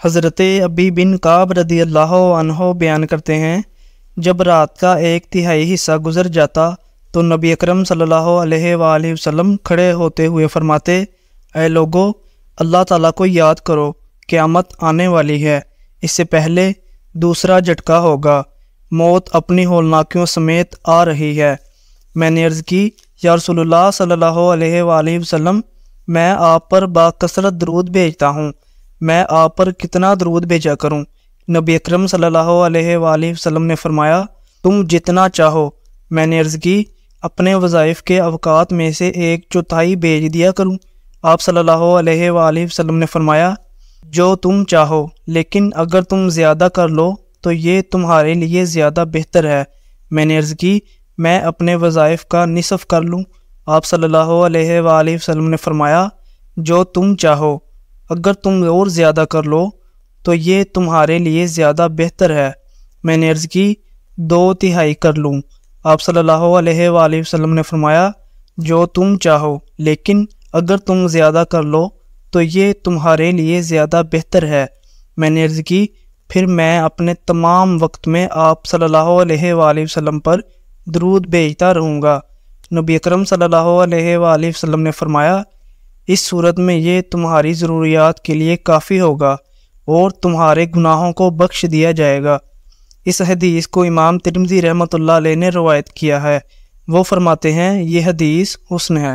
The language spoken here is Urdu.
حضرت ابی بن کعب رضی اللہ عنہ بیان کرتے ہیں، جب رات کا 1/3 حصہ گزر جاتا تو نبی اکرم صلی اللہ علیہ وآلہ وسلم کھڑے ہوتے ہوئے فرماتے، اے لوگو، اللہ تعالیٰ کو یاد کرو، قیامت آنے والی ہے، اس سے پہلے دوسرا جھٹکا ہوگا، موت اپنی ہولناکیوں سمیت آ رہی ہے۔ میں نے عرض کی، یا رسول اللہ صلی اللہ علیہ وآلہ وسلم، میں آپ پر باکثرت درود بھیجتا ہوں، میں آپ پر کتنا درود بھیجا کروں؟ نبی اکرم صلی اللہ علیہ وآلہ وسلم نے فرمایا، تم جتنا چاہو۔ میں نے عرض کی، اپنے وظائف کے اوقات میں سے 1/4 بھیج دیا کروں؟ آپ صلی اللہ علیہ وآلہ وسلم نے فرمایا، جو تم چاہو، لیکن اگر تم زیادہ کر لو تو یہ تمہارے لیے زیادہ بہتر ہے۔ میں نے عرض کی، میں اپنے وظائف کا نصف کر لوں؟ آپ صلی اللہ علیہ وآلہ وسلم نے فرمایا، جو تم چاہو، اگر تم اور زیادہ کر لو تو یہ تمہارے لیے زیادہ بہتر ہے۔ میں نے عرض کی، 2/3 کر لوں؟ آپ صلی اللہ علیہ وآلہ وسلم نے فرمایا، جو تم چاہو، لیکن اگر تم زیادہ کر لو تو یہ تمہارے لیے زیادہ بہتر ہے۔ میں نے عرض کی، پھر میں اپنے تمام وقت میں آپ صلی اللہ علیہ وآلہ وسلم پر درود بھیجتا رہوں گا۔ نبی اکرم صلی اللہ علیہ وآلہ وسلم نے فرمایا، اس صورت میں یہ تمہاری ضروریات کے لیے کافی ہوگا اور تمہارے گناہوں کو بخش دیا جائے گا۔ اس حدیث کو امام ترمذی رحمۃ اللہ علیہ نے روایت کیا ہے۔ وہ فرماتے ہیں، یہ حدیث حسن ہے۔